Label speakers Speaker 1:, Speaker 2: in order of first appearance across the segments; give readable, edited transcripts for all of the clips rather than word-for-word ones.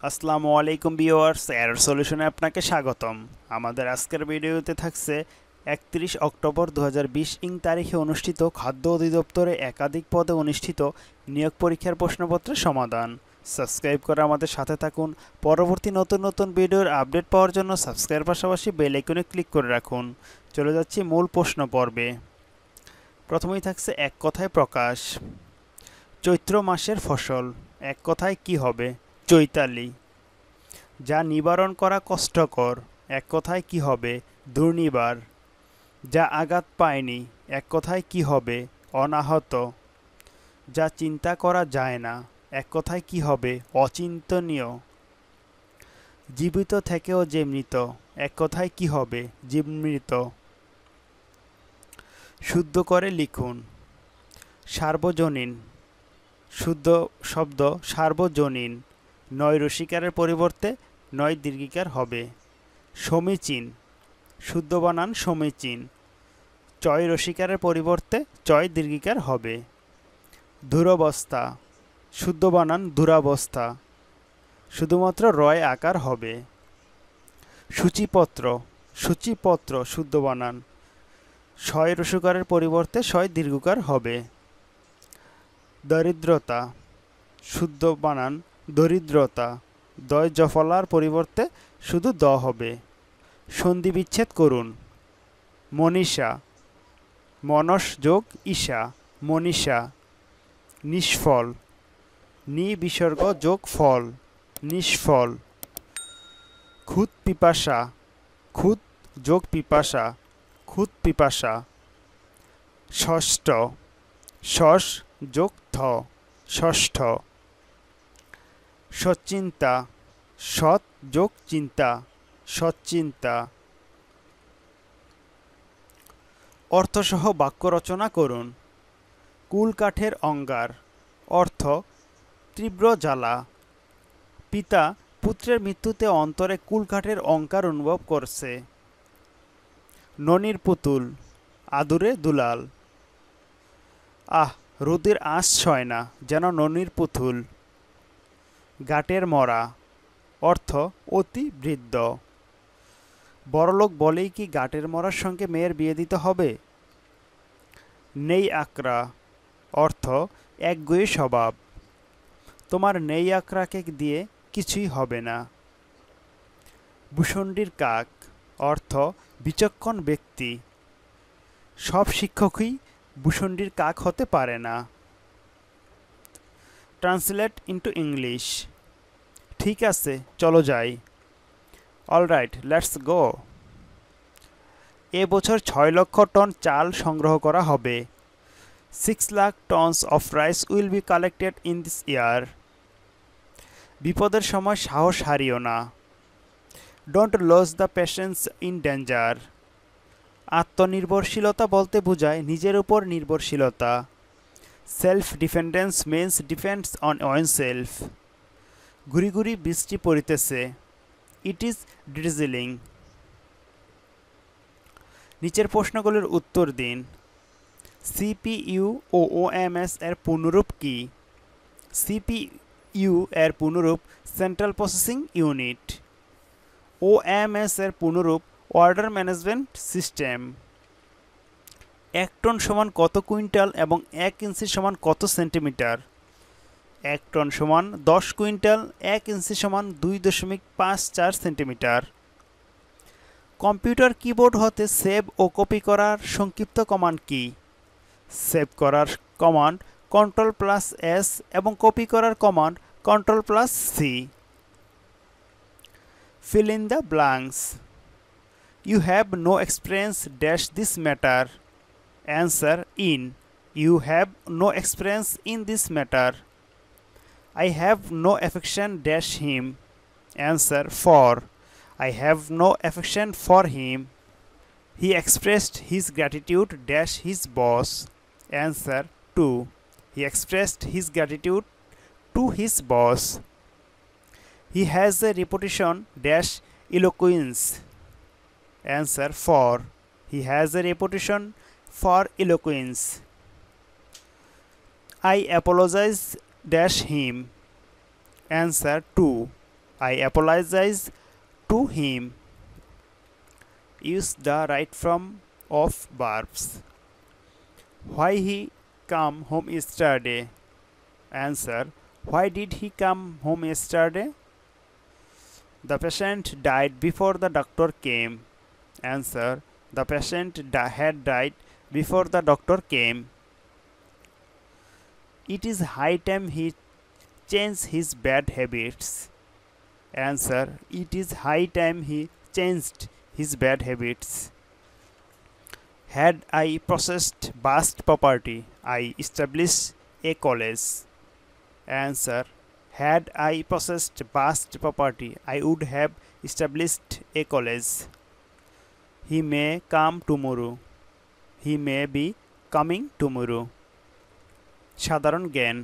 Speaker 1: আসসালামু আলাইকুম viewers, error সলিউশনে আপনাকে স্বাগতম। আমাদের আজকের ভিডিওতে থাকছে 31 অক্টোবর 2020 তারিখে অনুষ্ঠিত খাদ্য অধিদপ্তরে একাধিক পদে অনুষ্ঠিত নিয়োগ পরীক্ষার প্রশ্নপত্রের সমাধান। সাবস্ক্রাইব করে আমাদের সাথে থাকুন। পরবর্তী নতুন নতুন ভিডিওর আপডেট পাওয়ার জন্য সাবস্ক্রাইবের পাশাপাশি বেল আইকনে ক্লিক করে রাখুন। চলে যাচ্ছি মূল প্রশ্ন পর্বে। প্রথমেই থাকছে এক কথায় প্রকাশ। চৈত্র মাসের ফসল এক কথায় কি হবে? চৈতালি। যা নিবারণ করা কষ্টকর এক কথায় কি হবে? দুর্নিবার। যা আঘাত পায়নি এক কথায় কি হবে? অনাহত। যা চিন্তা করা যায় না এক কথায় কি হবে? অচিন্তনীয়। জীবিত থেকেও যে মৃত এক কথায় কি হবে? জীবমৃত। শুদ্ধ করে লিখুন। সার্বজনীন। শুদ্ধ শব্দ সার্বজনীন। নয় রসিকারের পরিবর্তে নয় দীর্ঘিকার হবে। সমীচীন। শুদ্ধ বানান সমীচীন। চয় রসিকারের পরিবর্তে চয় দীর্ঘিকার হবে। দুরবস্থা। শুদ্ধ বানান দুরাবস্থা। শুধুমাত্র রয় আকার হবে। সূচিপত্র। সূচিপত্র শুদ্ধ বানান। শয় রসিকারের পরিবর্তে শয় দীর্ঘকার হবে। দরিদ্রতা। শুদ্ধ বানান দরিদ্রতা। দয় জফলার পরিবর্তে শুধু দ হবে। সন্ধি বিচ্ছেদ করুন। মনীষা। মনস যোগ ঈশা মনীষা। নিষ্ফল। নি বিসর্গ যোগ ফল নিষ্ফল। ক্ষুদ পিপাসা। ক্ষুদ যোগ পিপাসা ক্ষুদ পিপাসা। ষষ্ঠ। ষষ্ঠ যোগ থ ষষ্ঠ। সচ্চিন্তা। সৎ যোগ চিন্তা সচ্চিন্তা। অর্থসহ বাক্য রচনা করুন। কুল কাঠের অঙ্গার অর্থ তীব্র জ্বালা। পিতা পুত্রের মৃত্যুতে অন্তরে কুলকাঠের অঙ্কার অনুভব করছে। ননির পুতুল আদুরে দুলাল। আহ, রোদের আঁচ সয় না যেন ননির পুতুল। গাটের মরা অর্থ অতি বৃদ্ধ। বড়লোক বলেই কি গাটের মরার সঙ্গে মেয়ের বিয়ে দিতে হবে? নেই আকরা অর্থ একগুঁয়ে স্বভাব। তোমার নেই আকরাকে দিয়ে কিছুই হবে না। ভূষণ্ডির কাক অর্থ বিচক্ষণ ব্যক্তি। সব শিক্ষকই ভূষণ্ডির কাক হতে পারে না। Translate into English. ঠিক আছে, চলো যাই। Alright, let's go. এবছর 6 লক্ষ টন চাল সংগ্রহ করা হবে। 6 lakh tons of rice will be collected in this year. বিপদের সময় সাহস হারিও না। Don't lose the patience in danger. আত্মনির্ভরশীলতা বলতে বোঝায় নিজের উপর নির্ভরশীলতা। Self dependence means defence on oneself. ঘুরি ঘুরি বৃষ্টি পড়িতেছে। It is drizzling. নিচের প্রশ্নগুলির উত্তর দিন। সিপিইউ ও ওএমএস এর পূর্ণরূপ কি? সিপিইউ এর পূর্ণরূপ সেন্ট্রাল প্রসেসিং ইউনিট। ওএমএস এর পূর্ণরূপ অর্ডার ম্যানেজমেন্ট সিস্টেম। 1 টন সমান কত কুইন্টাল এবং 1 ইঞ্চি সমান কত সেন্টিমিটার? 1 টন সমান 10 কুইন্টাল, 1 ইঞ্চি সমান 2.54 সেন্টিমিটার। কম্পিউটার কিবোর্ড হতে সেভ ও কপি করার সংক্ষিপ্ত কমান্ড কি? সেভ করার কমান্ড Ctrl+S এবং কপি করার command Ctrl+C। Fill in the blanks. You have no experience dash this matter. Answer in. You have no experience in this matter. I have no affection dash him. Answer for. I have no affection for him. He expressed his gratitude dash his boss. Answer to. He expressed his gratitude to his boss. He has a reputation dash eloquence. Answer for. He has a reputation for eloquence. I apologize dash him. Answer to. I apologize to him. Use the right form of verbs. Why he come home yesterday? Answer. Why did he come home yesterday? The patient died before the doctor came. Answer. The patient had died before the doctor came. It is high time he changed his bad habits. Answer. It is high time he changed his bad habits. Had I possessed vast property, I established a college. Answer. Had I possessed vast property, I would have established a college. He may come tomorrow. He may be coming tomorrow. সাধারণ জ্ঞান।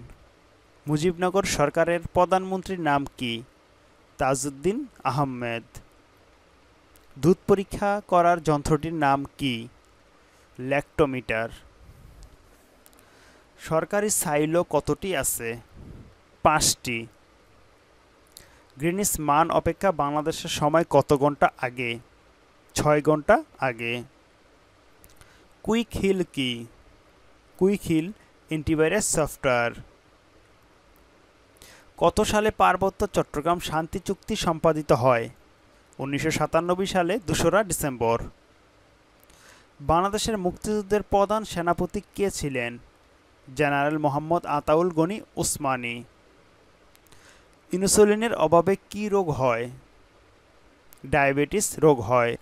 Speaker 1: মুজিবনগর সরকারের প্রধানমন্ত্রীর নাম কি? তাজউদ্দিন আহমেদ। দুধ পরীক্ষা করার যন্ত্রটির নাম কি? ল্যাক্টোমিটার। সরকারি সাইলো কতটি আছে? 5টি। গ্রিনিচ মান অপেক্ষা বাংলাদেশের সময় কত ঘন্টা আগে? 6 ঘন্টা আগে। কুইক হিল কি? Quick Heal antivirus software. কত সালে পার্বত্য চট্টগ্রাম শান্তি চুক্তি সম্পাদিত হয়? 1997 সালে 2রা ডিসেম্বর। বাংলাদেশের মুক্তিযুদ্ধের প্রধান সেনাপতি কে ছিলেন? জেনারেল মোহাম্মদ আতাউল গনি ওসমানী। ইনসুলিনের অভাবে কি রোগ হয়? ডায়াবেটিস রোগ হয়।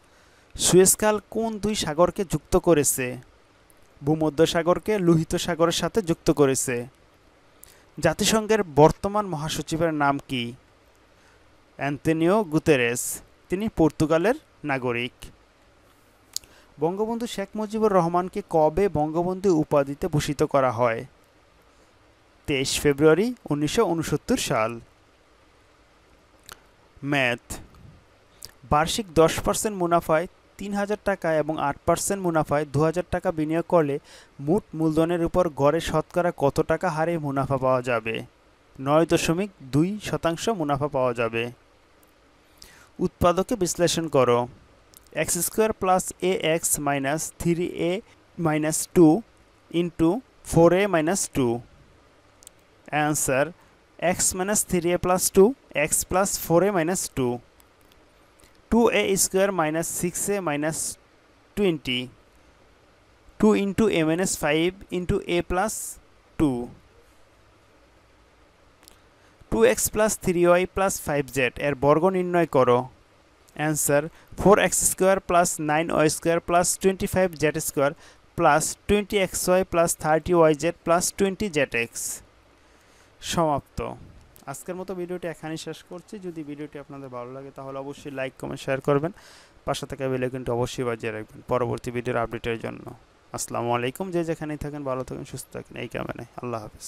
Speaker 1: সুয়েজ খাল কোন দুই সাগরকে যুক্ত করেছে? ভূমধ্যসাগরকে লোহিত সাগরের সাথে যুক্ত করেছে। জাতিসংঘের বর্তমান মহাসচিবের নাম কি? Antonio Guterres. তিনি পর্তুগালের নাগরিক। বঙ্গবন্ধু শেখ মুজিবুর রহমানকে কবে বঙ্গবন্ধু উপাধিতে ভূষিত করা হয়? 23 ফেব্রুয়ারি 1969 সাল। ম্যাথ। বার্ষিক 10% মুনাফায় 3000 টাকা এবং 8% মুনাফায় 2000 টাকা বিনিয়োগ করলে মোট মূলধনের উপর গড়ে শতকরা কত টাকা হারে মুনাফা পাওয়া যাবে? 9.2% মুনাফা পাওয়া যাবে। উৎপাদকে বিশ্লেষণ করো। x² + ax - 3a - 2 * 4a - 2। Answer x - 3a + 2 x + 4a - 2। 2a² - 6a - 20 2 * a - 5 * a + 2। 2x + 3y + 5z এর বর্গ নির্ণয় করো। Answer 4x² + 9y² + 25z² + 20xy + 30yz + 20zx। সমাপ্ত। আজকের মতো ভিডিওটি এখানেই শেষ করছি। যদি ভিডিওটি আপনাদের ভালো লাগে তাহলে অবশ্যই লাইক কমেন্ট শেয়ার করবেন। পাশে থাকা বেল আইকনটি অবশ্যই বাজিয়ে রাখবেন পরবর্তী ভিডিওর আপডেটের জন্য। আসসালামু আলাইকুম। যে যেখানেই থাকেন ভালো থাকেন সুস্থ থাকেন এই কামনায়। আল্লাহ হাফেজ।